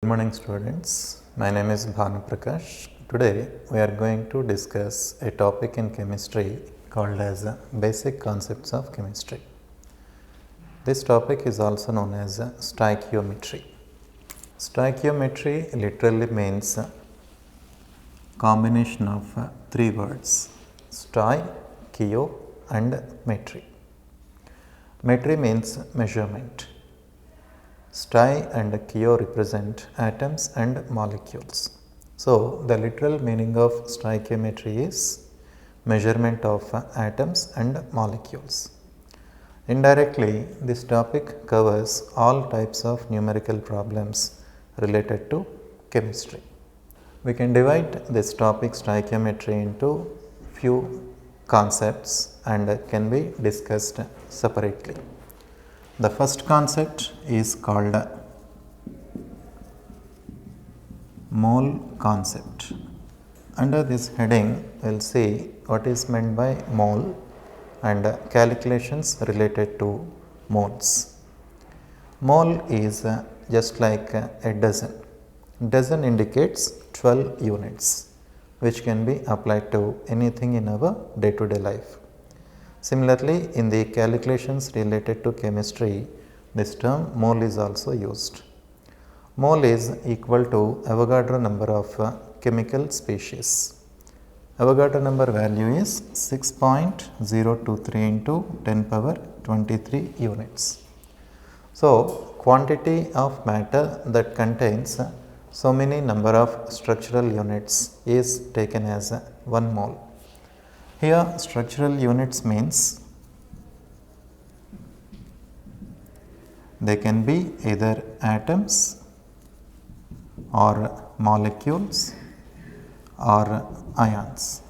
Good morning students, my name is Bhanu Prakash. Today we are going to discuss a topic in chemistry called as basic concepts of chemistry. This topic is also known as stoichiometry. Stoichiometry literally means combination of three words: stoi, chio and metry. Metry means measurement. Stoi and chio represent atoms and molecules. So, the literal meaning of stoichiometry is measurement of atoms and molecules. Indirectly, this topic covers all types of numerical problems related to chemistry. We can divide this topic stoichiometry into few concepts and can be discussed separately. The first concept is called mole concept. Under this heading, we will see what is meant by mole and calculations related to moles. Mole is just like a dozen. Dozen indicates 12 units, which can be applied to anything in our day-to-day life. Similarly, in the calculations related to chemistry, this term mole is also used. Mole is equal to Avogadro number of chemical species. Avogadro number value is 6.023 into 10 power 23 units. So, quantity of matter that contains so many number of structural units is taken as 1 mole. Here structural units means they can be either atoms or molecules or ions.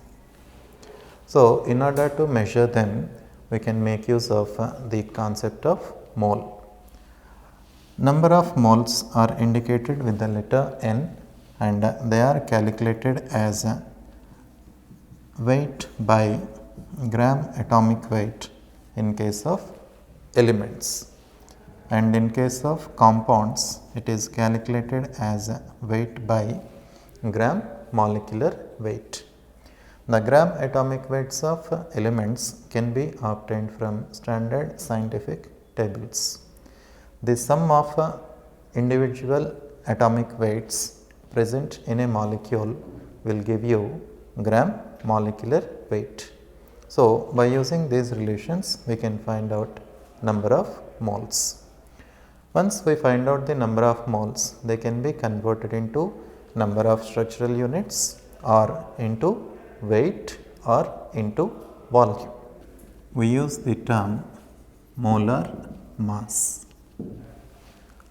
So, in order to measure them, we can make use of the concept of mole. Number of moles are indicated with the letter N and they are calculated as weight by gram atomic weight in case of elements, and in case of compounds it is calculated as weight by gram molecular weight. The gram atomic weights of elements can be obtained from standard scientific tables. The sum of individual atomic weights present in a molecule will give you gram molecular weight. So, by using these relations we can find out number of moles. Once we find out the number of moles, they can be converted into number of structural units or into weight or into volume. We use the term molar mass.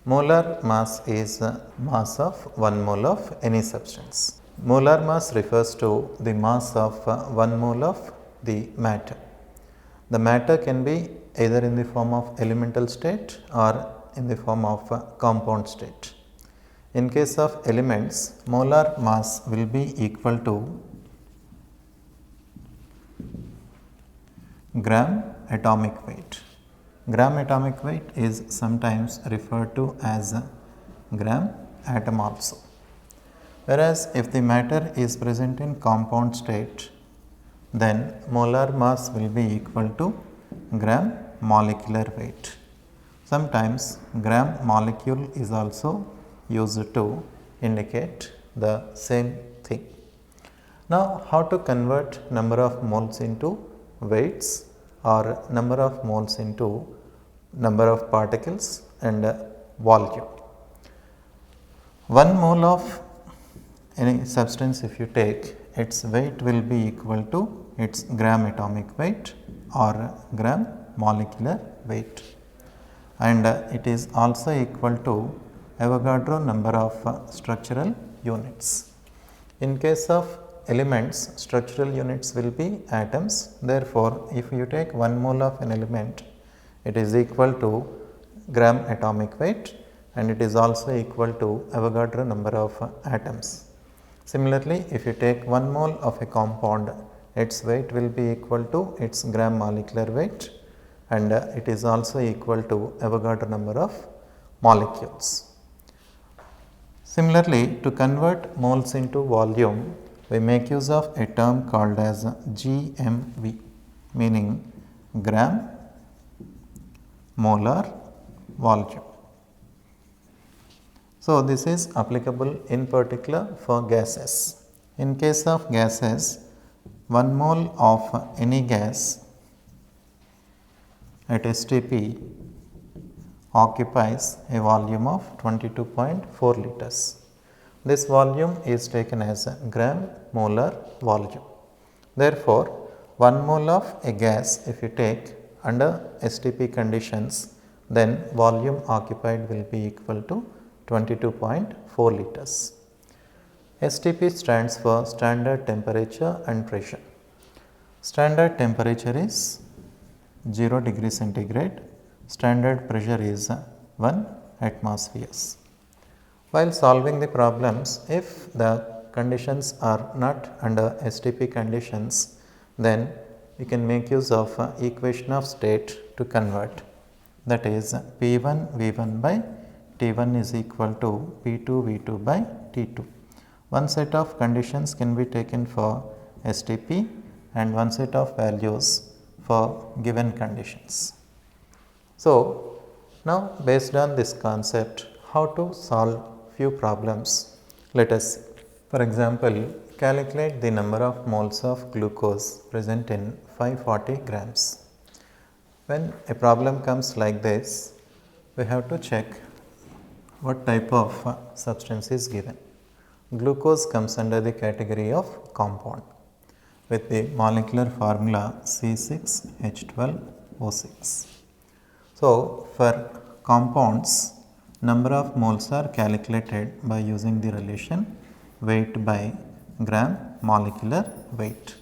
Molar mass is mass of 1 mole of any substance. Molar mass refers to the mass of 1 mole of the matter. The matter can be either in the form of elemental state or in the form of compound state. In case of elements, molar mass will be equal to gram atomic weight. Gram atomic weight is sometimes referred to as gram atom also. Whereas, if the matter is present in compound state, then molar mass will be equal to gram molecular weight. Sometimes gram molecule is also used to indicate the same thing. Now, how to convert number of moles into weights or number of moles into number of particles and volume. 1 mole of any substance if you take, its weight will be equal to its gram atomic weight or gram molecular weight, and it is also equal to Avogadro number of structural units. In case of elements, structural units will be atoms. Therefore, if you take 1 mole of an element, it is equal to gram atomic weight and it is also equal to Avogadro number of atoms. Similarly, if you take 1 mole of a compound, its weight will be equal to its gram molecular weight and it is also equal to Avogadro number of molecules. Similarly, to convert moles into volume, we make use of a term called as GMV, meaning gram molar volume. So, this is applicable in particular for gases. In case of gases, 1 mole of any gas at STP occupies a volume of 22.4 liters. This volume is taken as a gram molar volume. Therefore, 1 mole of a gas if you take under STP conditions, then volume occupied will be equal to 22.4 liters. STP stands for standard temperature and pressure. Standard temperature is 0 degree centigrade, standard pressure is 1 atmospheres. While solving the problems, if the conditions are not under STP conditions, then we can make use of equation of state to convert, that is P1 V1 by T1 is equal to P2 V2 by T2. One set of conditions can be taken for STP and one set of values for given conditions. So, now based on this concept, how to solve few problems, let us see. For example, calculate the number of moles of glucose present in 540 grams. When a problem comes like this, we have to check what type of substance is given. Glucose comes under the category of compound with the molecular formula 𝗧6H12O6. So, for compounds, number of moles are calculated by using the relation weight by gram molecular weight.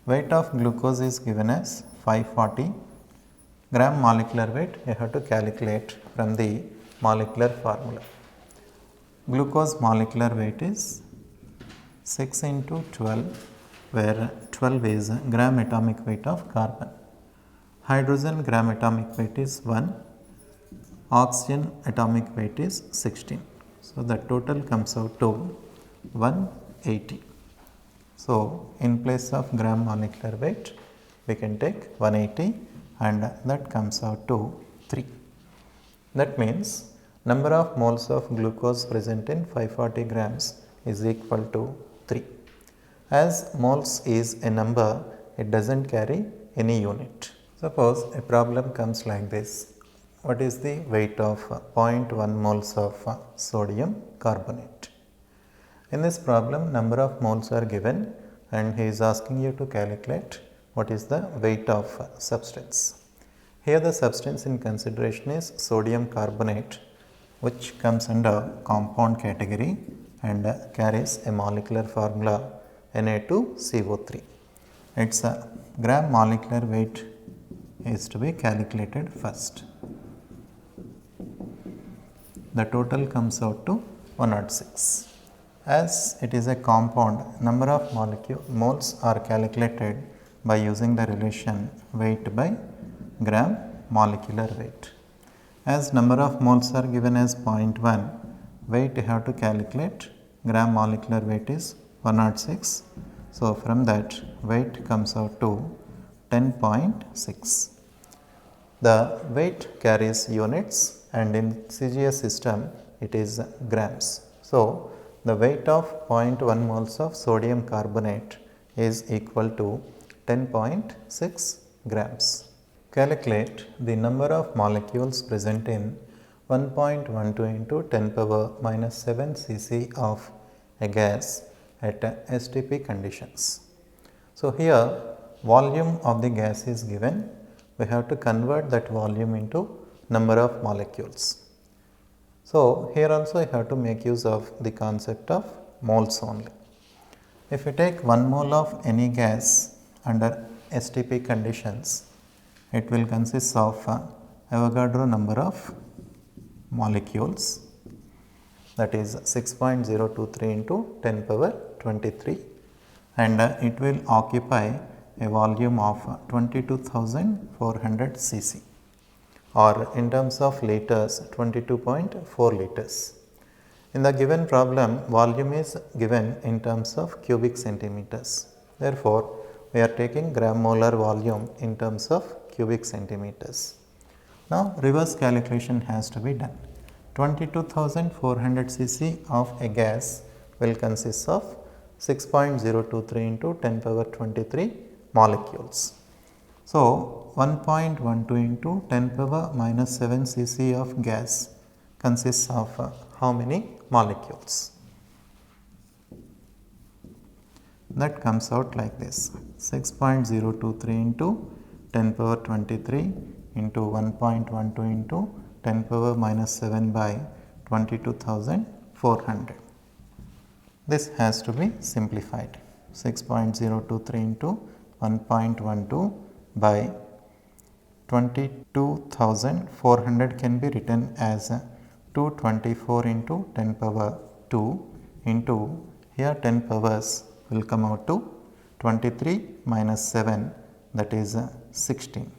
Weight of glucose is given as 540. Gram molecular weight you have to calculate from the molecular formula. Glucose molecular weight is 6 into 12, where 12 is gram atomic weight of carbon. Hydrogen gram atomic weight is 1, oxygen atomic weight is 16. So, the total comes out to 180. So, in place of gram molecular weight, we can take 180 and that comes out to 3. That means, number of moles of glucose present in 540 grams is equal to 3. As moles is a number, it does not carry any unit. Suppose a problem comes like this. What is the weight of 0.1 moles of sodium carbonate? In this problem, number of moles are given and he is asking you to calculate what is the weight of substance. Here the substance in consideration is sodium carbonate, which comes under compound category and carries a molecular formula Na2CO3. Its gram molecular weight is to be calculated first. The total comes out to 106. As it is a compound, number of moles are calculated by using the relation weight by gram molecular weight. As number of moles are given as 0.1, weight you have to calculate, gram molecular weight is 106. So, from that weight comes out to 10.6. The weight carries units and in CGS system it is grams. So, the weight of 0.1 moles of sodium carbonate is equal to 10.6 grams. Calculate the number of molecules present in 1.12 into 10 power minus 7 cc of a gas at STP conditions. So, here volume of the gas is given. We have to convert that volume into number of molecules. So, here also I have to make use of the concept of moles only. If you take 1 mole of any gas under STP conditions, it will consist of Avogadro number of molecules, that is 6.023 into 10 power 23, and it will occupy a volume of 22,400 cc, or in terms of liters 22.4 liters. In the given problem, volume is given in terms of cubic centimeters. Therefore, we are taking gram molar volume in terms of cubic centimeters. Now, reverse calculation has to be done. 22,400 cc of a gas will consist of 6.023 into 10 power 23 molecules. So, 1.12 into 10 power minus 7 cc of gas consists of how many molecules? That comes out like this: 6.023 into 10 power 23 into 1.12 into 10 power minus 7 by 22,400. This has to be simplified. 6.023 into 1.12 by 22,400 can be written as 224 into 10 power 2 into, here 10 powers will come out to 23 minus 7, that is 16.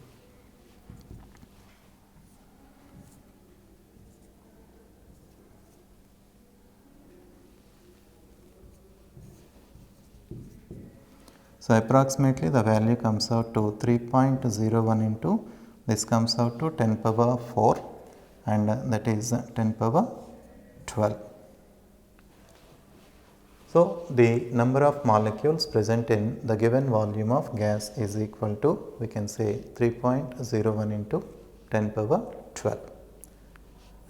So, approximately the value comes out to 3.01 into, this comes out to 10 power 4, and that is 10 power 12. So, the number of molecules present in the given volume of gas is equal to, we can say 3.01 into 10 power 12.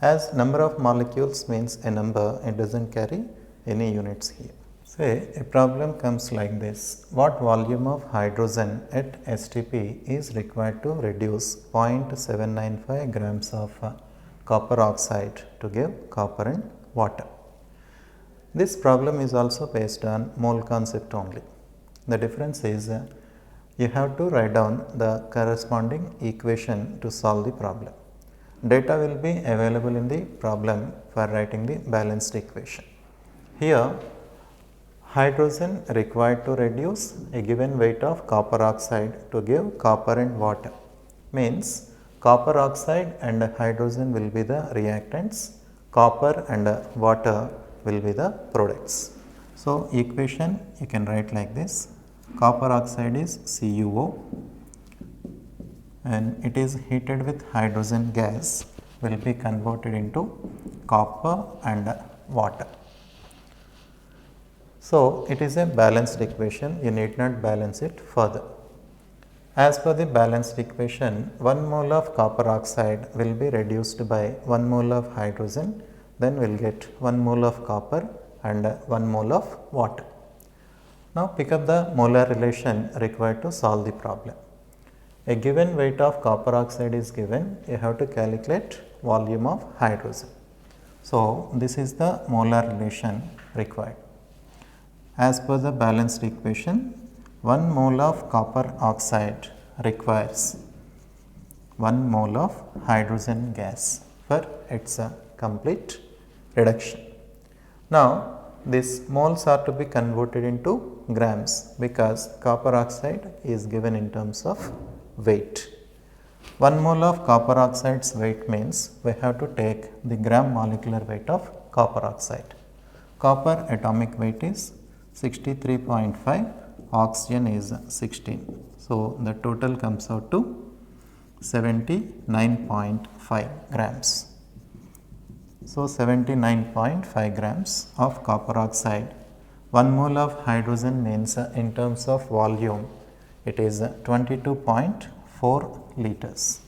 As number of molecules means a number, it does not carry any units here. Say a problem comes like this: what volume of hydrogen at STP is required to reduce 0.795 grams of copper oxide to give copper and water? This problem is also based on mole concept only. The difference is you have to write down the corresponding equation to solve the problem. Data will be available in the problem for writing the balanced equation. Here, hydrogen required to reduce a given weight of copper oxide to give copper and water, means copper oxide and hydrogen will be the reactants, copper and water will be the products. So, equation you can write like this: copper oxide is CuO and it is heated with hydrogen gas, will be converted into copper and water. So, it is a balanced equation, you need not balance it further. As per the balanced equation, 1 mole of copper oxide will be reduced by 1 mole of hydrogen, then we will get 1 mole of copper and 1 mole of water. Now, pick up the molar relation required to solve the problem. A given weight of copper oxide is given, you have to calculate volume of hydrogen. So, this is the molar relation required. As per the balanced equation, 1 mole of copper oxide requires 1 mole of hydrogen gas for its complete reduction. Now, these moles are to be converted into grams because copper oxide is given in terms of weight. 1 mole of copper oxide's weight means we have to take the gram molecular weight of copper oxide. Copper atomic weight is 63.5, oxygen is 16. So, the total comes out to 79.5 grams. So, 79.5 grams of copper oxide. 1 mole of hydrogen means in terms of volume, it is 22.4 liters.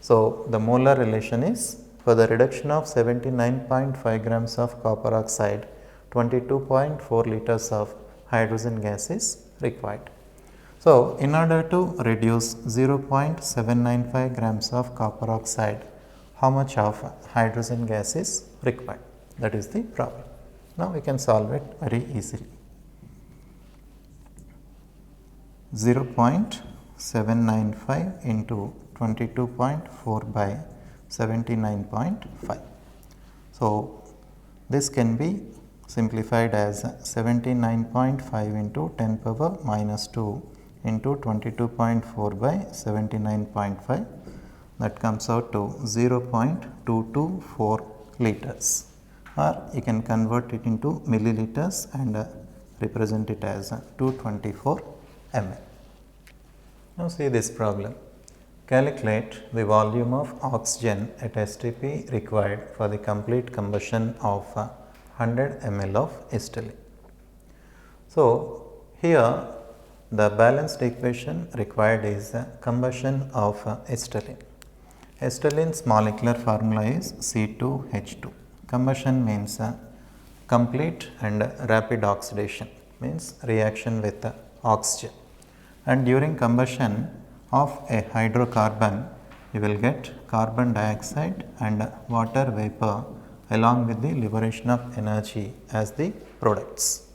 So, the molar relation is for the reduction of 79.5 grams of copper oxide, 22.4 liters of hydrogen gas is required. So, in order to reduce 0.795 grams of copper oxide, how much of hydrogen gas is required? That is the problem. Now, we can solve it very easily. 0.795 into 22.4 by 79.5. So, this can be simplified as 79.5 into 10 power minus 2 into 22.4 by 79.5, that comes out to 0.224 liters. or you can convert it into milliliters and represent it as 224 ml. Now see this problem. Calculate the volume of oxygen at STP required for the complete combustion of 100 ml of acetylene. So here the balanced equation required is combustion of acetylene. Acetylene's molecular formula is C2H2. Combustion means complete and rapid oxidation, means reaction with oxygen. And during combustion of a hydrocarbon, you will get carbon dioxide and water vapor along with the liberation of energy as the products.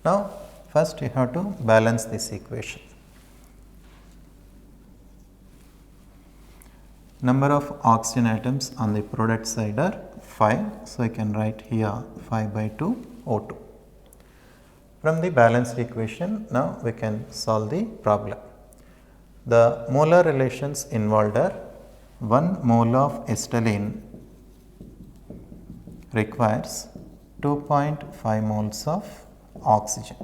Now, first you have to balance this equation. Number of oxygen atoms on the product side are 5. So, I can write here 5 by 2 O2. From the balanced equation, now we can solve the problem. The molar relations involved are 1 mole of acetylene requires 2.5 moles of oxygen.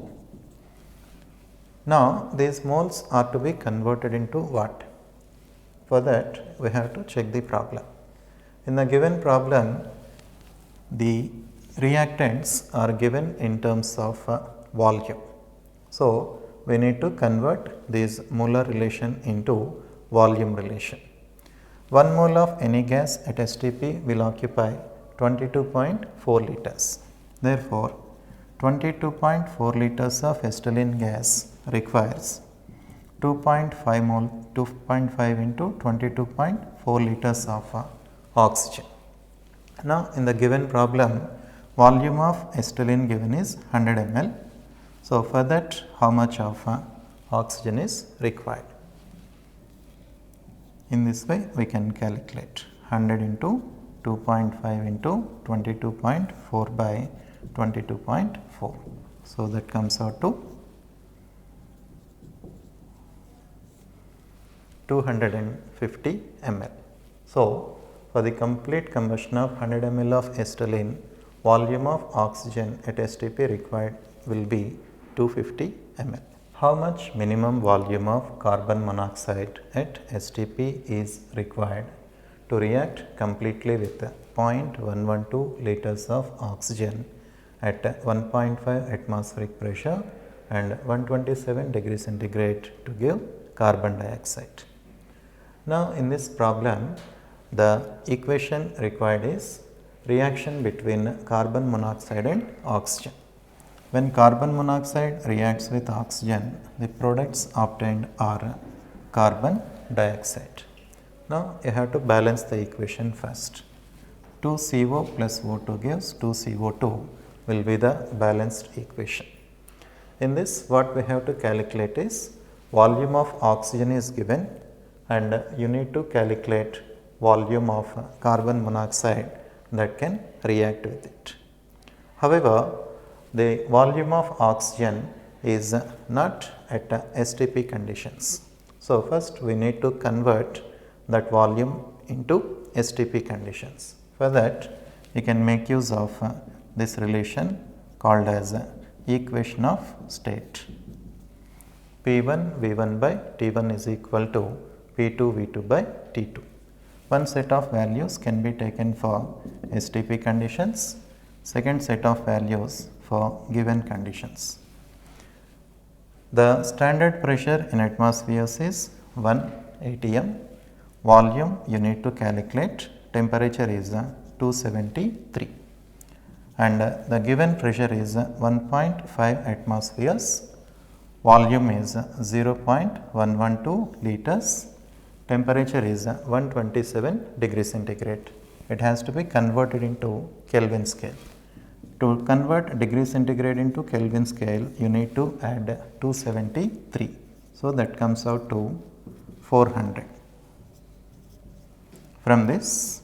Now, these moles are to be converted into what? For that, we have to check the problem. In the given problem, the reactants are given in terms of volume. So, we need to convert this molar relation into volume relation. 1 mole of any gas at STP will occupy 22.4 liters. Therefore, 22.4 liters of acetylene gas requires 2.5 into 22.4 liters of oxygen. Now, in the given problem, volume of acetylene given is 100 ml. So, for that how much of oxygen is required? In this way we can calculate 100 into 2.5 into 22.4 by 22.4. So, that comes out to 250 ml. So, for the complete combustion of 100 ml of acetylene, volume of oxygen at STP required will be 250 ml. How much minimum volume of carbon monoxide at STP is required to react completely with 0.112 liters of oxygen at 1.5 atmospheric pressure and 127 degrees centigrade to give carbon dioxide? Now, in this problem, the equation required is reaction between carbon monoxide and oxygen. When carbon monoxide reacts with oxygen, the products obtained are carbon dioxide. Now, you have to balance the equation first. 2CO plus O2 gives 2CO2 will be the balanced equation. In this, what we have to calculate is volume of oxygen is given and you need to calculate volume of carbon monoxide that can react with it. However, the volume of oxygen is not at STP conditions. So, first we need to convert that volume into STP conditions. For that, you can make use of this relation called as equation of state. P1 V1 by T1 is equal to P2 V2 by T2. One set of values can be taken for STP conditions, second set of values for given conditions. The standard pressure in atmospheres is 1 atm, volume you need to calculate, temperature is 273 and the given pressure is 1.5 atmospheres, volume is 0.112 liters, temperature is 127 degrees centigrade. It has to be converted into Kelvin scale. To convert degree centigrade into Kelvin scale, you need to add 273. So, that comes out to 400. From this,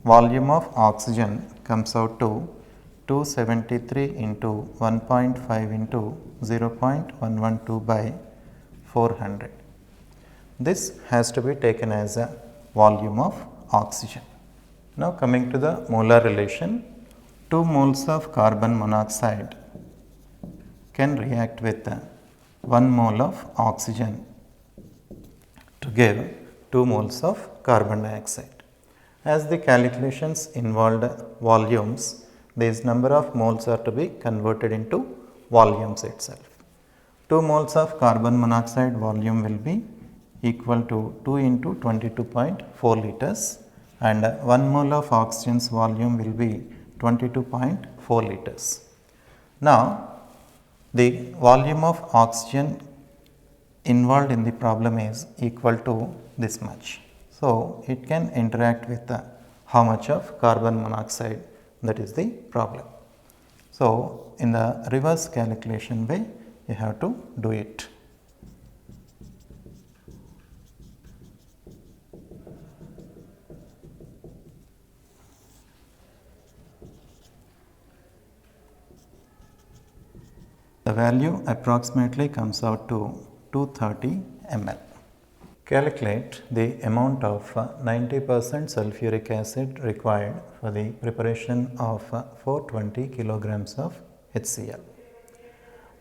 volume of oxygen comes out to 273 into 1.5 into 0.112 by 400. This has to be taken as a volume of oxygen. Now, coming to the molar relation, 2 moles of carbon monoxide can react with 1 mole of oxygen to give 2 moles of carbon dioxide. As the calculations involved volumes, these number of moles are to be converted into volumes itself. 2 moles of carbon monoxide volume will be equal to 2 into 22.4 liters and 1 mole of oxygen's volume will be 22.4 liters. Now, the volume of oxygen involved in the problem is equal to this much. So, it can interact with how much of carbon monoxide, that is the problem. So, in the reverse calculation way you have to do it. The value approximately comes out to 230 ml. Calculate the amount of 90% sulfuric acid required for the preparation of 420 kilograms of HCl.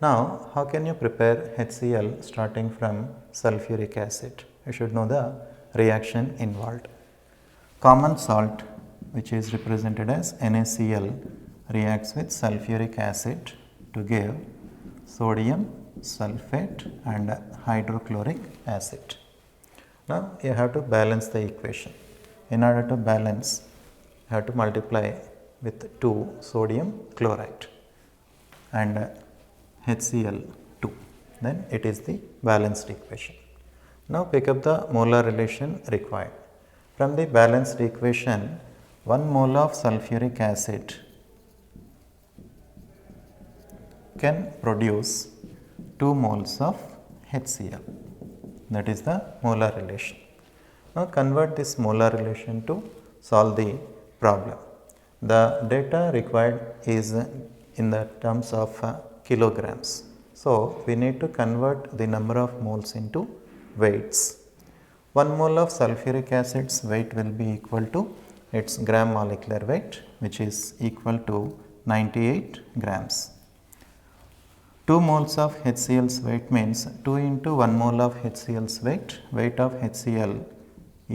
Now, how can you prepare HCl starting from sulfuric acid? You should know the reaction involved. Common salt, which is represented as NaCl, reacts with sulfuric acid to give sodium sulfate and hydrochloric acid. Now, you have to balance the equation. In order to balance, you have to multiply with 2 sodium chloride and HCl2, then it is the balanced equation. Now, pick up the molar relation required. From the balanced equation, 1 mole of sulfuric acid can produce 2 moles of HCl, that is the molar relation. Now, convert this molar relation to solve the problem. The data required is in the terms of kilograms. So, we need to convert the number of moles into weights. 1 mole of sulfuric acid's weight will be equal to its gram molecular weight, which is equal to 98 grams. 2 moles of HCl's weight means 2 into 1 mole of HCl's weight of HCl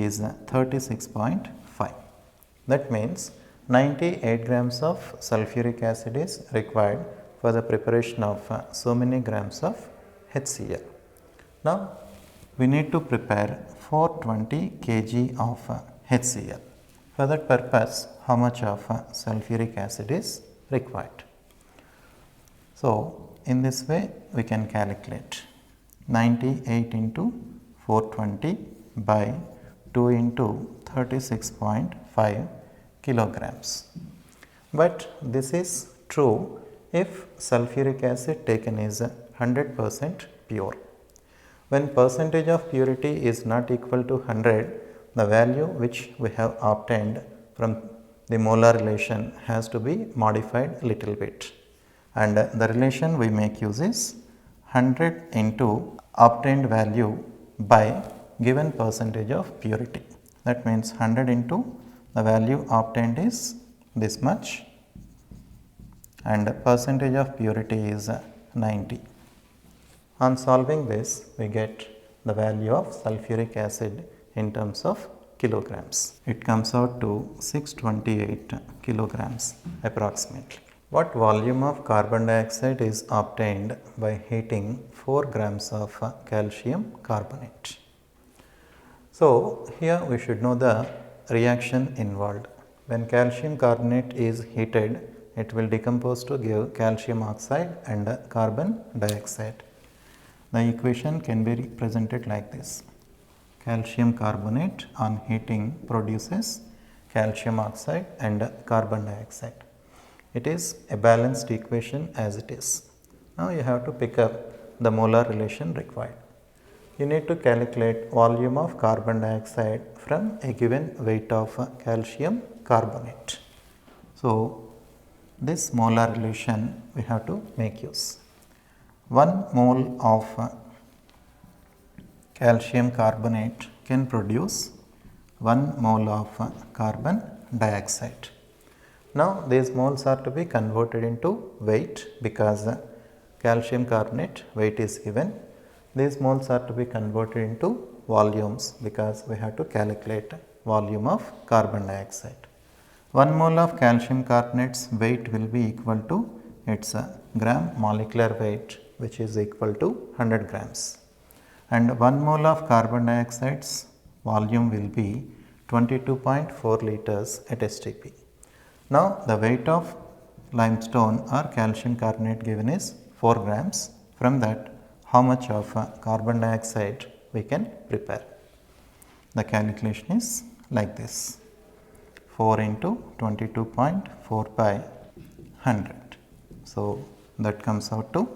is 36.5. That means 98 grams of sulfuric acid is required for the preparation of so many grams of HCl. Now, we need to prepare 420 kg of HCl. For that purpose, how much of sulfuric acid is required? So, in this way we can calculate 98 into 420 by 2 into 36.5 kilograms. But this is true if sulfuric acid taken is 100% pure. When percentage of purity is not equal to 100, the value which we have obtained from the molar relation has to be modified little bit. And the relation we make use is 100 into obtained value by given percentage of purity. That means 100 into the value obtained is this much and percentage of purity is 90. On solving this, we get the value of sulfuric acid in terms of kilograms. It comes out to 628 kilograms approximately. What volume of carbon dioxide is obtained by heating 4 grams of calcium carbonate? So, here we should know the reaction involved. When calcium carbonate is heated, it will decompose to give calcium oxide and carbon dioxide. The equation can be represented like this. Calcium carbonate on heating produces calcium oxide and carbon dioxide. It is a balanced equation as it is. Now, you have to pick up the molar relation required. You need to calculate volume of carbon dioxide from a given weight of calcium carbonate. So, this molar relation we have to make use. 1 mole of calcium carbonate can produce 1 mole of carbon dioxide. Now these moles are to be converted into weight because calcium carbonate weight is given. These moles are to be converted into volumes because we have to calculate volume of carbon dioxide. 1 mole of calcium carbonate's weight will be equal to its gram molecular weight, which is equal to 100 grams, and 1 mole of carbon dioxide's volume will be 22.4 liters at STP. Now the weight of limestone or calcium carbonate given is 4 grams. From that, how much of carbon dioxide we can prepare? The calculation is like this: 4 into 22.4 by 100. So that comes out to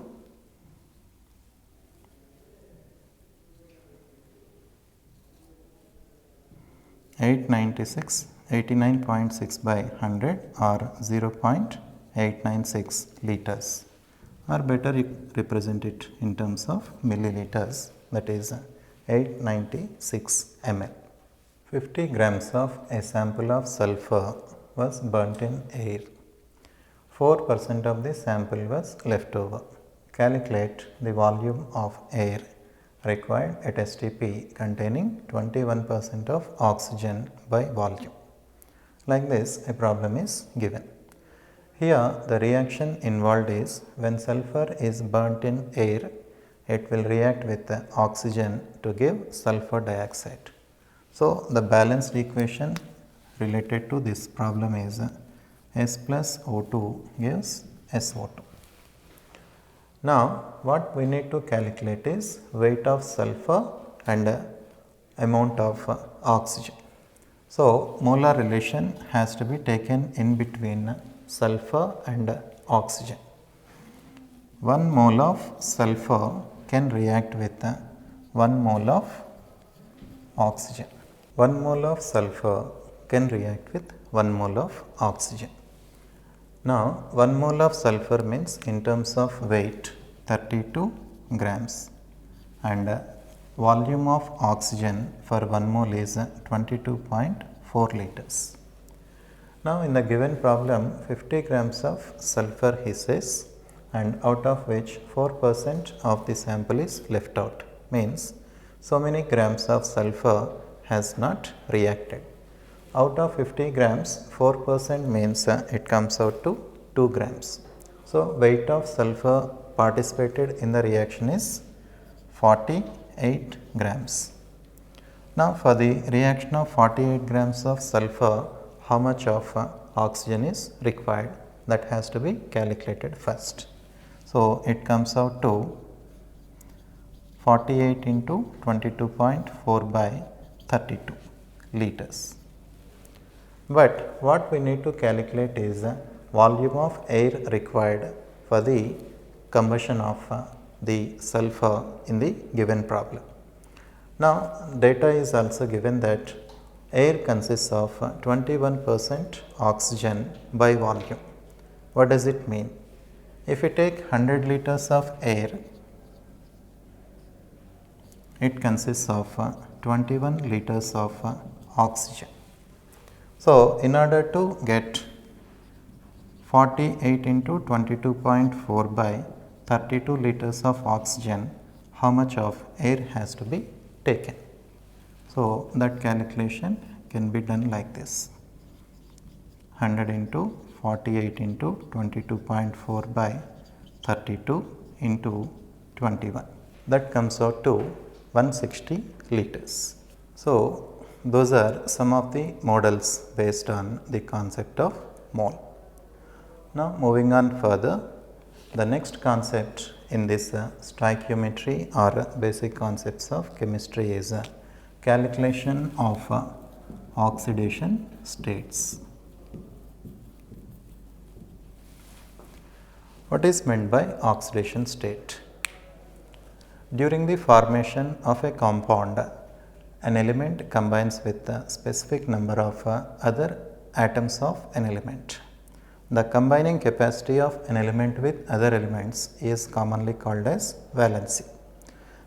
89.6 by 100 or 0.896 liters, or better you represent it in terms of milliliters, that is 896 ml. 50 grams of a sample of sulfur was burnt in air. 4% of the sample was left over. Calculate the volume of air required at STP containing 21% of oxygen by volume. Like this, a problem is given. Here the reaction involved is when sulfur is burnt in air, it will react with the oxygen to give sulfur dioxide. So the balanced equation related to this problem is S plus O2 gives SO2. Now what we need to calculate is weight of sulfur and amount of oxygen. So molar relation has to be taken in between sulfur and oxygen. 1 mole of sulfur can react with 1 mole of oxygen. 1 mole of sulfur can react with 1 mole of oxygen. Now 1 mole of sulfur means in terms of weight 32 grams, and volume of oxygen for 1 mole is 22.4 liters. Now in the given problem 50 grams of sulfur he says, and out of which 4% of the sample is left out, means so many grams of sulfur has not reacted. Out of 50 grams 4% means it comes out to 2 grams. So weight of sulfur participated in the reaction is 48 grams. Now for the reaction of 48 grams of sulfur, how much of oxygen is required? That has to be calculated first. So it comes out to 48 into 22.4 by 32 liters. But what we need to calculate is volume of air required for the combustion of the sulfur in the given problem. Now data is also given that air consists of 21% oxygen by volume. What does it mean? If we take 100 liters of air, it consists of 21 liters of oxygen. So in order to get 48 into 22.4 by 32 liters of oxygen, how much of air has to be taken? So that calculation can be done like this: 100 into 48 into 22.4 by 32 into 21. That comes out to 160 liters. So those are some of the models based on the concept of mole. Now moving on further, the next concept in this stoichiometry or basic concepts of chemistry is calculation of oxidation states. What is meant by oxidation state? During the formation of a compound, an element combines with a specific number of other atoms of an element. The combining capacity of an element with other elements is commonly called as valency,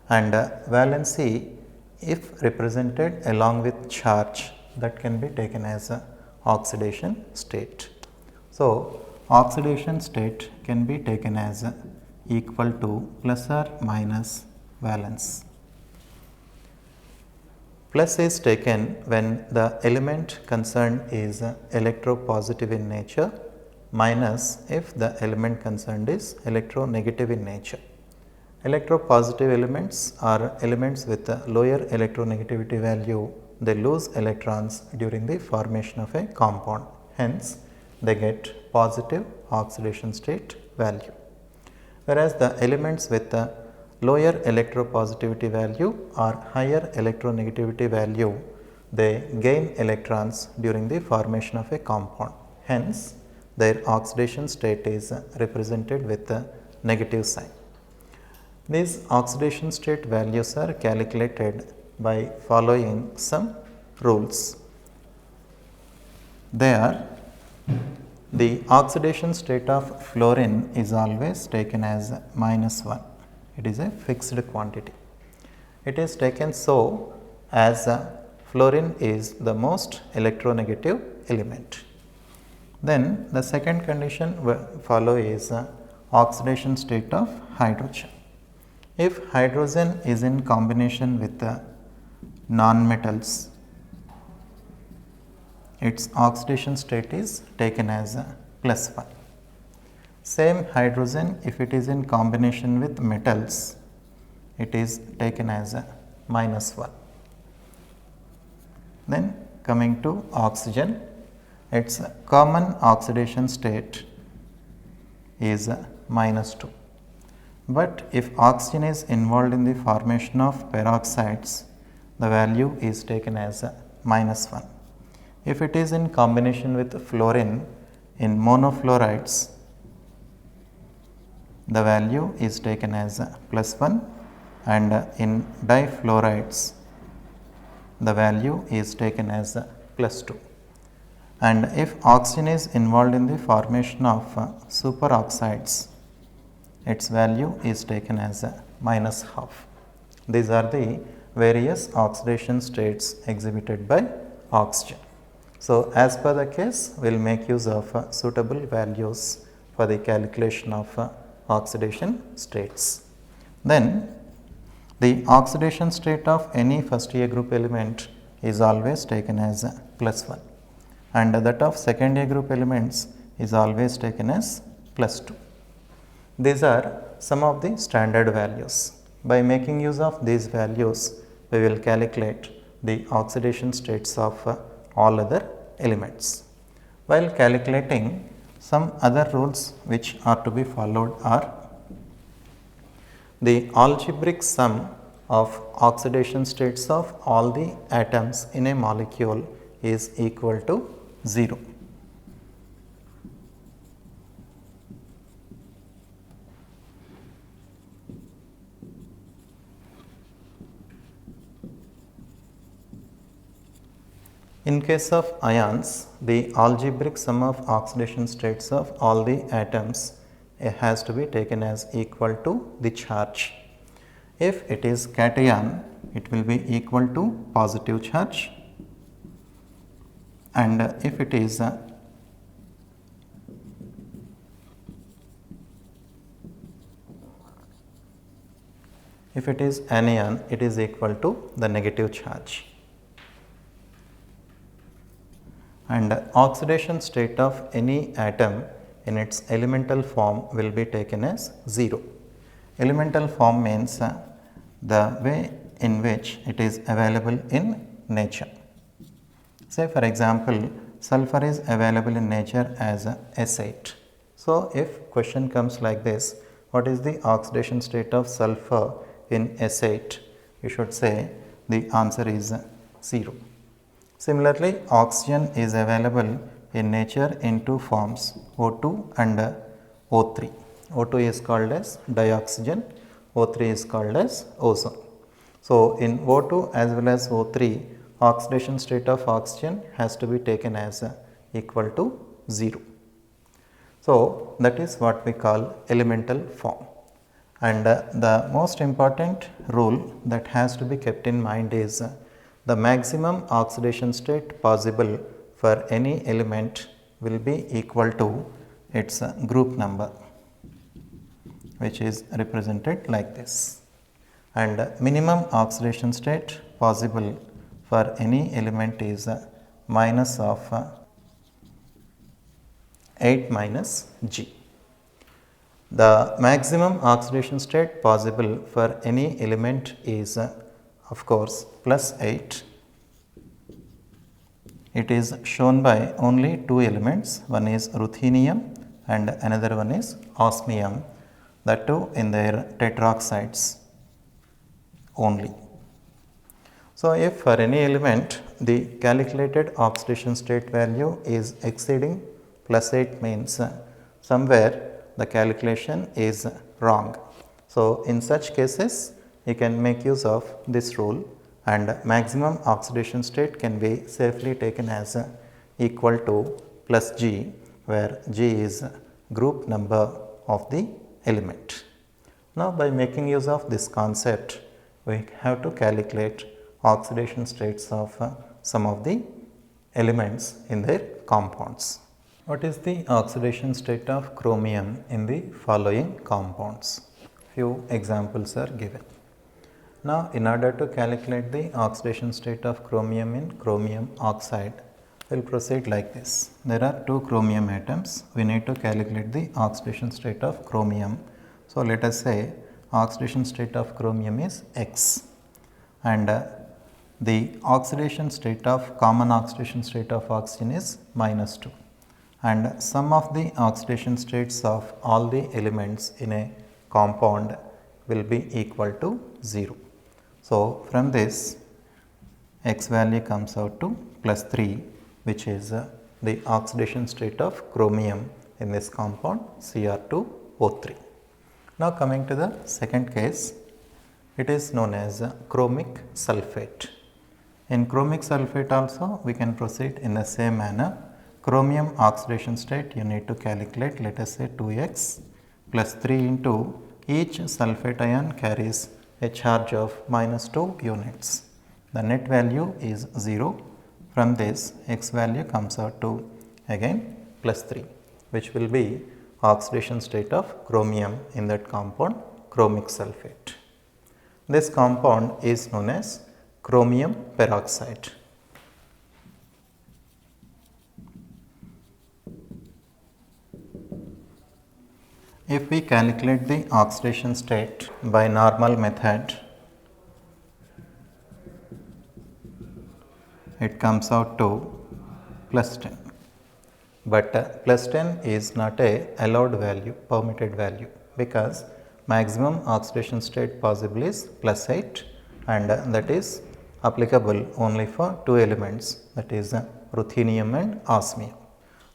and valency, if represented along with charge, that can be taken as a oxidation state. So, oxidation state can be taken as equal to plus or minus valence. Plus is taken when the element concerned is electropositive in nature, minus if the element concerned is electronegative in nature. Electropositive elements are elements with a lower electronegativity value. They lose electrons during the formation of a compound. Hence, they get positive oxidation state value. Whereas the elements with a lower electropositivity value or higher electronegativity value, they gain electrons during the formation of a compound. Hence, their oxidation state is represented with a negative sign. These oxidation state values are calculated by following some rules. They are: the oxidation state of fluorine is always taken as -1. It is a fixed quantity. It is taken so as fluorine is the most electronegative element. Then the second condition we follow is oxidation state of hydrogen. If hydrogen is in combination with the non-metals, its oxidation state is taken as +1. Same hydrogen, if it is in combination with metals, it is taken as -1. Then coming to oxygen, its common oxidation state is -2. But if oxygen is involved in the formation of peroxides, the value is taken as -1. If it is in combination with fluorine in monofluorides, the value is taken as +1, and in difluorides, the value is taken as +2. And if oxygen is involved in the formation of superoxides, its value is taken as -1/2. These are the various oxidation states exhibited by oxygen. So, as per the case, we will make use of suitable values for the calculation of oxidation states. Then, the oxidation state of any first year group element is always taken as +1, and that of second year group elements is always taken as +2. These are some of the standard values. By making use of these values, we will calculate the oxidation states of all other elements. While calculating, some other rules which are to be followed are: the algebraic sum of oxidation states of all the atoms in a molecule is equal to 0. In case of ions, the algebraic sum of oxidation states of all the atoms has to be taken as equal to the charge. If it is cation, it will be equal to positive charge, and if it is anion, it is equal to the negative charge. And oxidation state of any atom in its elemental form will be taken as 0. Elemental form means the way in which it is available in nature. Say for example, sulfur is available in nature as S8. So, if question comes like this, what is the oxidation state of sulfur in S8? You should say the answer is 0. Similarly, oxygen is available in nature in two forms, O2 and O3. O2 is called as dioxygen, O3 is called as ozone. So, in O2 as well as O3, oxidation state of oxygen has to be taken as equal to 0. So, that is what we call elemental form. And the most important rule that has to be kept in mind is the maximum oxidation state possible for any element will be equal to its group number, which is represented like this. And minimum oxidation state possible for any element is minus of 8 minus G. The maximum oxidation state possible for any element is of course plus 8. It is shown by only two elements, one is ruthenium and another one is osmium, that too in their tetroxides only. So, if for any element the calculated oxidation state value is exceeding plus 8 means somewhere the calculation is wrong. So, in such cases you can make use of this rule, and maximum oxidation state can be safely taken as equal to plus G, where G is group number of the element. Now, by making use of this concept, we have to calculate oxidation states of some of the elements in their compounds. What is the oxidation state of chromium in the following compounds? Few examples are given. Now, in order to calculate the oxidation state of chromium in chromium oxide, we will proceed like this. There are two chromium atoms. We need to calculate the oxidation state of chromium. So, let us say oxidation state of chromium is X, and the oxidation state of common oxidation state of oxygen is minus 2, and sum of the oxidation states of all the elements in a compound will be equal to 0. So, from this X value comes out to plus 3, which is the oxidation state of chromium in this compound Cr2O3. Now, coming to the second case, it is known as chromic sulphate. In chromic sulphate also we can proceed in the same manner. Chromium oxidation state you need to calculate, let us say 2x plus 3 into each sulphate ion carries a charge of minus 2 units. The net value is 0. From this X value comes out to again plus 3, which will be oxidation state of chromium in that compound chromic sulphate. This compound is known as chromium peroxide. If we calculate the oxidation state by normal method, it comes out to plus 10. But plus 10 is not a allowed value, permitted value, because maximum oxidation state possible is plus 8, and that is applicable only for two elements, that is ruthenium and osmium.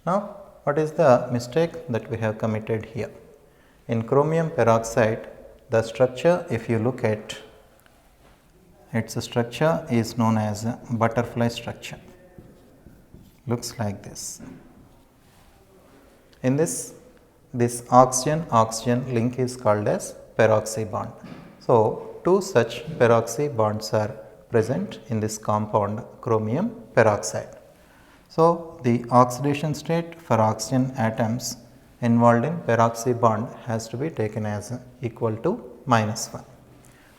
Now, what is the mistake that we have committed here? In chromium peroxide, the structure, if you look at its structure, is known as butterfly structure. Looks like this. In this oxygen link is called as peroxy bond. So, two such peroxy bonds are present in this compound chromium peroxide. So, the oxidation state for oxygen atoms involved in peroxy bond has to be taken as equal to minus 1.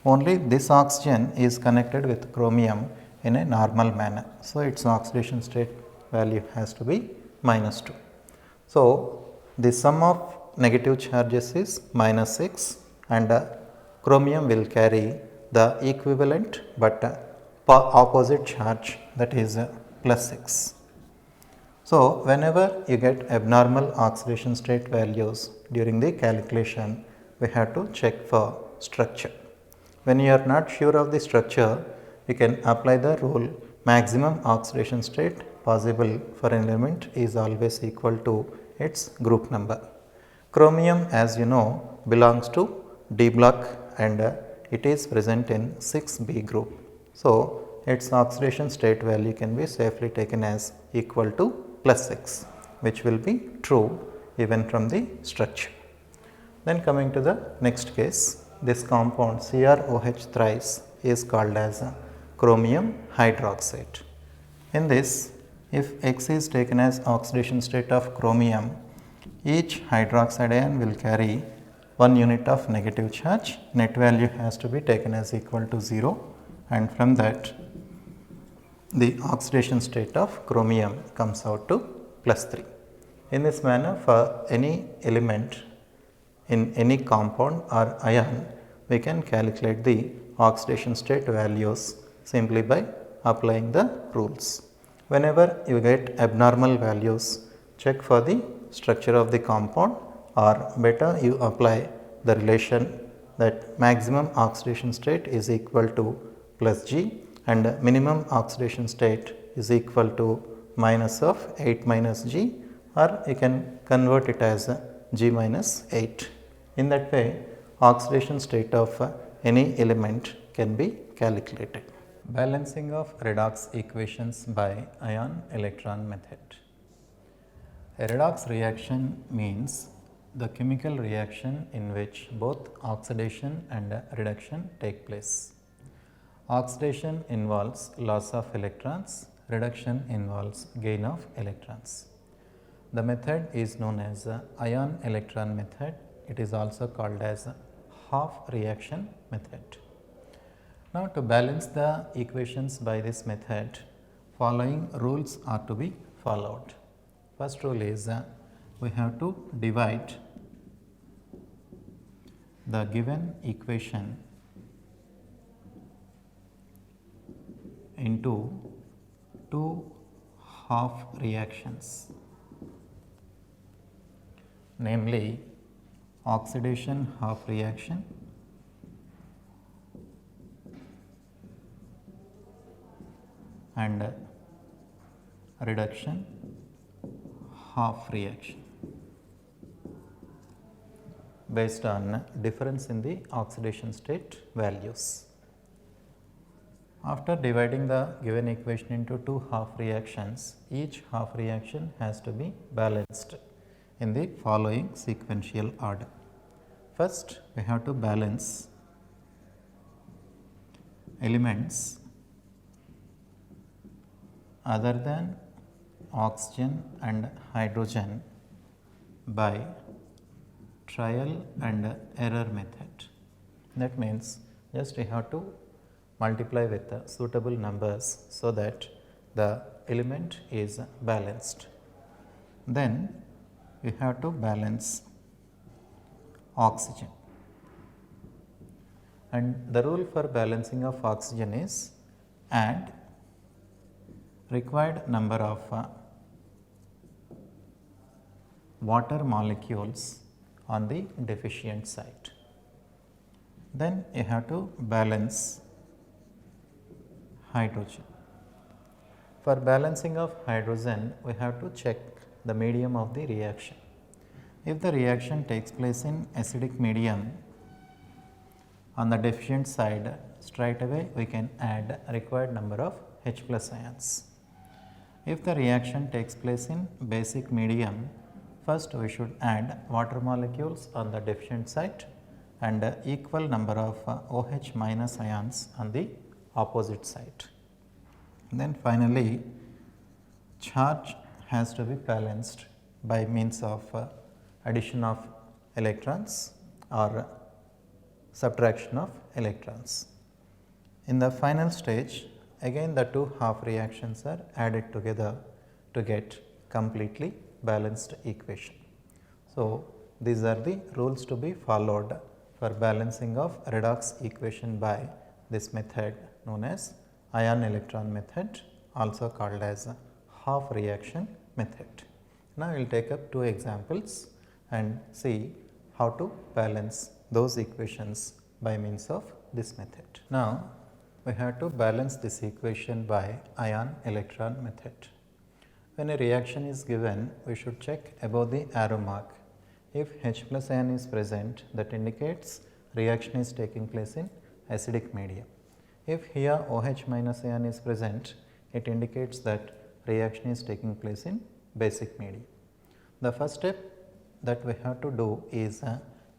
Only this oxygen is connected with chromium in a normal manner. So, its oxidation state value has to be minus 2. So, the sum of negative charges is minus 6, and chromium will carry the equivalent but opposite charge, that is plus 6. So, whenever you get abnormal oxidation state values during the calculation, we have to check for structure. When you are not sure of the structure, you can apply the rule maximum oxidation state possible for an element is always equal to its group number. Chromium, as you know, belongs to D block, and it is present in 6B group. So, its oxidation state value can be safely taken as equal to plus 6, which will be true even from the structure. Then coming to the next case, this compound CrOH thrice is called as chromium hydroxide. In this, If X is taken as oxidation state of chromium, each hydroxide ion will carry 1 unit of negative charge. Net value has to be taken as equal to 0, and from that the oxidation state of chromium comes out to +3. In this manner, for any element in any compound or ion, we can calculate the oxidation state values simply by applying the rules. Whenever you get abnormal values, check for the structure of the compound, or better you apply the relation that maximum oxidation state is equal to +G and minimum oxidation state is equal to minus of 8 minus G, or you can convert it as G minus 8. In that way, oxidation state of any element can be calculated. Balancing of redox equations by ion electron method. A redox reaction means the chemical reaction in which both oxidation and reduction take place. Oxidation involves loss of electrons, reduction involves gain of electrons. The method is known as ion electron method. It is also called as half reaction method. Now, to balance the equations by this method, following rules are to be followed. First rule is we have to divide the given equation into two half reactions, namely oxidation half reaction and reduction half reaction based on difference in the oxidation state values. After dividing the given equation into two half reactions, each half reaction has to be balanced in the following sequential order. First, we have to balance elements other than oxygen and hydrogen by trial and error method. That means just you have to multiply with suitable numbers so that the element is balanced. Then we have to balance oxygen, and the rule for balancing of oxygen is add required number of water molecules on the deficient site. Then you have to balance hydrogen. For balancing of hydrogen, we have to check the medium of the reaction. If the reaction takes place in acidic medium, on the deficient side, straight away we can add required number of H plus ions. If the reaction takes place in basic medium, first we should add water molecules on the deficient site and equal number of OH minus ions on the opposite side. Then finally, charge has to be balanced by means of addition of electrons or subtraction of electrons. In the final stage, again the two half reactions are added together to get completely balanced equation. So, these are the rules to be followed for balancing of redox equation by this method known as ion electron method, also called as half reaction method. Now, we will take up two examples and see how to balance those equations by means of this method. Now, we have to balance this equation by ion electron method. When a reaction is given, we should check above the arrow mark. If H plus ion is present, that indicates reaction is taking place in acidic medium. If here OH minus ion is present, it indicates that reaction is taking place in basic medium. The first step that we have to do is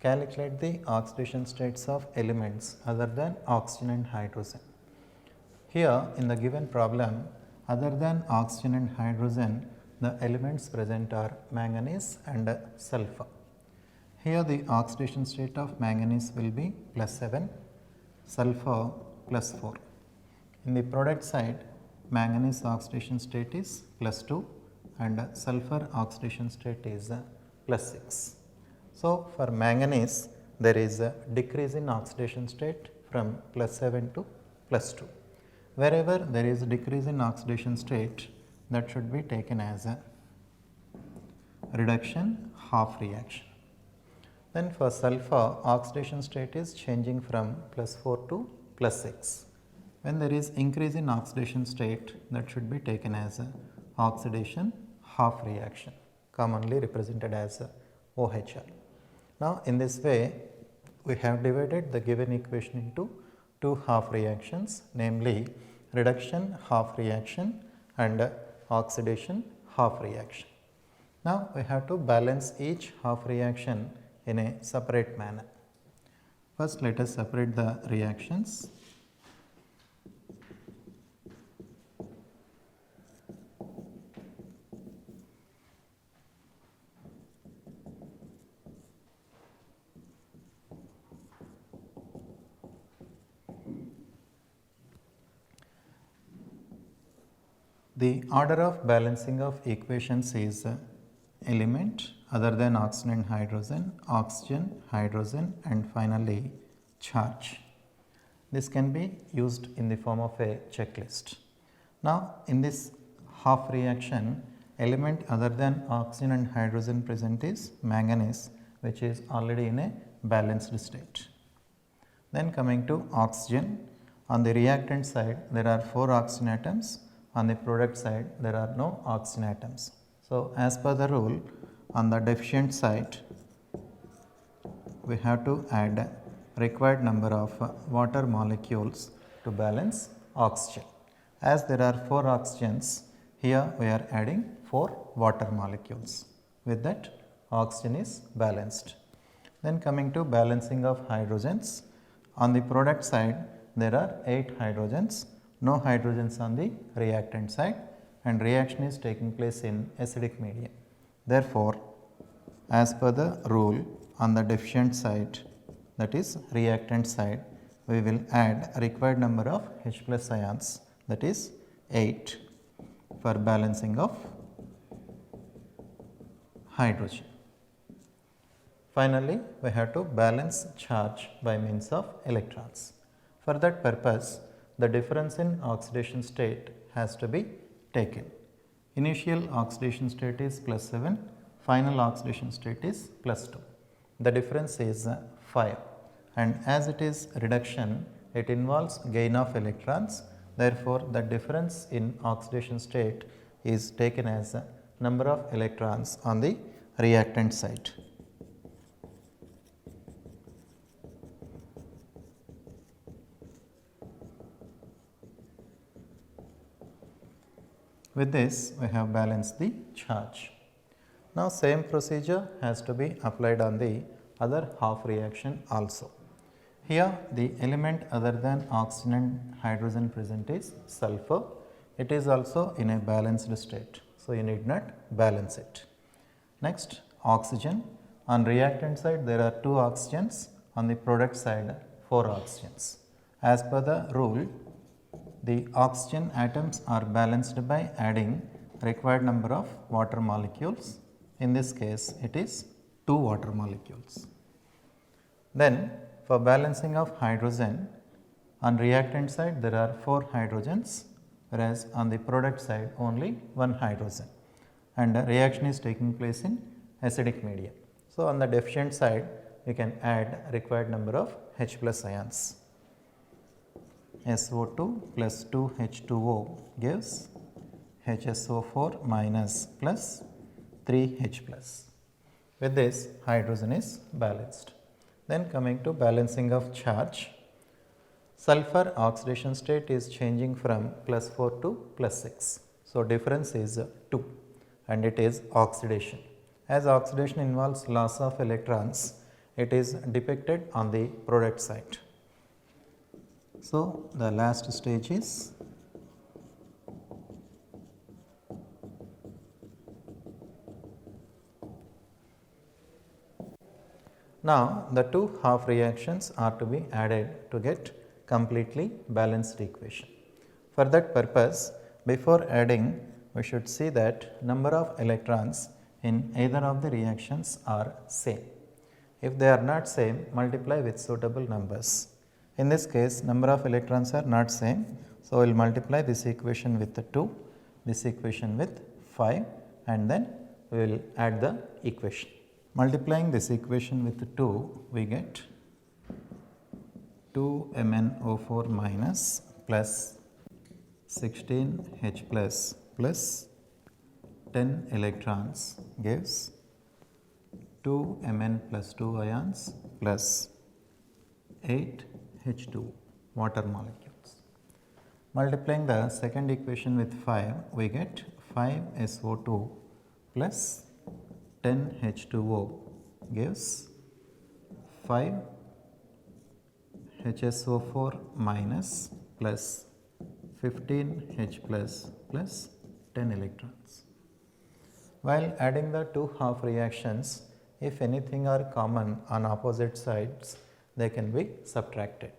calculate the oxidation states of elements other than oxygen and hydrogen. Here in the given problem, Other than oxygen and hydrogen, the elements present are manganese and sulfur. Here the oxidation state of manganese will be +7, sulfur +4. In the product side, manganese oxidation state is +2 and sulfur oxidation state is +6. So, for manganese there is a decrease in oxidation state from +7 to +2. Wherever there is a decrease in oxidation state, that should be taken as a reduction half reaction. Then for sulfur, oxidation state is changing from +4 to +6. When there is increase in oxidation state, that should be taken as a oxidation half reaction, commonly represented as OHR. Now, in this way, we have divided the given equation into two half reactions, namely reduction half reaction and oxidation half reaction. Now, we have to balance each half reaction in a separate manner. First, let us separate the reactions. The order of balancing of equations is element other than oxygen and hydrogen, and finally charge. This can be used in the form of a checklist. Now, in this half reaction, element other than oxygen and hydrogen present is manganese, which is already in a balanced state. Then coming to oxygen, on the reactant side there are 4 oxygen atoms, on the product side there are no oxygen atoms. So, as per the rule, on the deficient side we have to add required number of water molecules to balance oxygen. As there are 4 oxygens, here we are adding 4 water molecules. With that, oxygen is balanced. Then coming to balancing of hydrogens, on the product side there are 8 hydrogens, no hydrogens on the reactant side, and reaction is taking place in acidic medium. Therefore, as per the rule, on the deficient side, that is reactant side, we will add required number of H plus ions, that is 8, for balancing of hydrogen. Finally, we have to balance charge by means of electrons. For that purpose, the difference in oxidation state has to be taken. Initial oxidation state is +7, final oxidation state is +2. The difference is 5, and as it is reduction, it involves gain of electrons. Therefore, the difference in oxidation state is taken as number of electrons on the reactant side. With this, we have balanced the charge. Now, same procedure has to be applied on the other half reaction also. Here, the element other than oxygen and hydrogen present is sulfur. It is also in a balanced state, so you need not balance it. Next, oxygen. On reactant side, there are 2 oxygens. On the product side, 4 oxygens. As per the rule, the oxygen atoms are balanced by adding required number of water molecules. In this case, it is 2 water molecules. Then, for balancing of hydrogen, on reactant side there are 4 hydrogens, whereas on the product side only 1 hydrogen, and the reaction is taking place in acidic medium. So, on the deficient side, we can add required number of H plus ions. SO2 plus 2H2O gives HSO4 minus plus 3H plus. With this, hydrogen is balanced. Then coming to balancing of charge, sulfur oxidation state is changing from +4 to +6. So, difference is 2 and it is oxidation. As oxidation involves loss of electrons, it is depicted on the product side. So, the last stage is Now, the two half reactions are to be added to get completely balanced equation. For that purpose, before adding, we should see that number of electrons in either of the reactions are same. If they are not same, multiply with suitable numbers. In this case, number of electrons are not same. So, we will multiply this equation with 2, this equation with 5, and then we will add the equation. Multiplying this equation with 2, we get 2MnO4 minus plus 16H plus 10 electrons gives 2Mn plus 2 ions plus 8H2 water molecules. Multiplying the second equation with 5, we get 5SO2 plus 10H2O gives 5HSO4 minus plus 15H plus 10 electrons. While adding the two half reactions, if anything are common on opposite sides, they can be subtracted.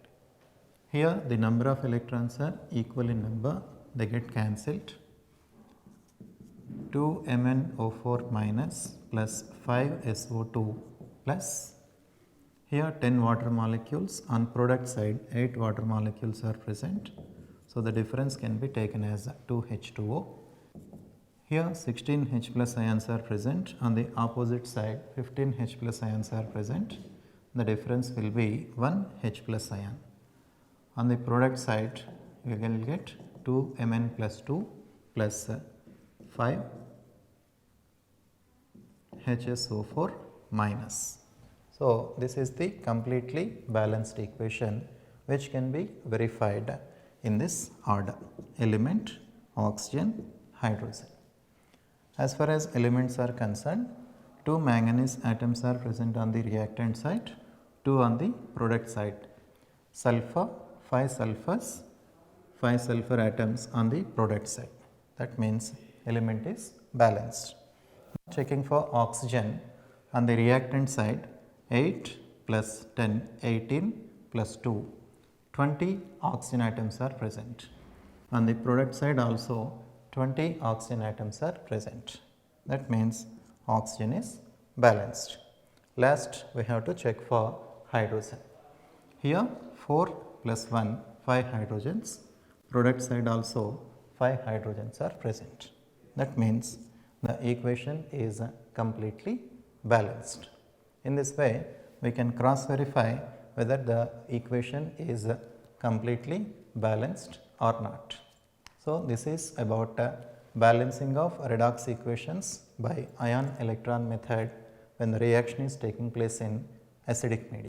Here the number of electrons are equal in number, they get cancelled. 2MnO4 minus plus 5SO2 plus, here 10 water molecules, on product side 8 water molecules are present. So, the difference can be taken as 2H2O. Here 16H plus ions are present, on the opposite side 15H plus ions are present. The difference will be 1H plus ion. On the product side, you will get 2Mn plus 2 plus 5HSO4 minus. So, this is the completely balanced equation which can be verified in this order: element, oxygen, hydrogen. As far as elements are concerned, 2 manganese atoms are present on the reactant side, 2 on the product side. Sulfur, 5 sulfurs, 5 sulfur atoms on the product side. That means element is balanced. Checking for oxygen, on the reactant side 8 plus 10, 18 plus 2, 20 oxygen atoms are present. On the product side also 20 oxygen atoms are present. That means oxygen is balanced. Last, we have to check for hydrogen. Here 4 plus 1, 5 hydrogens. Product side also 5 hydrogens are present. That means the equation is completely balanced. In this way, we can cross verify whether the equation is completely balanced or not. So, this is about balancing of redox equations by ion electron method when the reaction is taking place in acidic medium.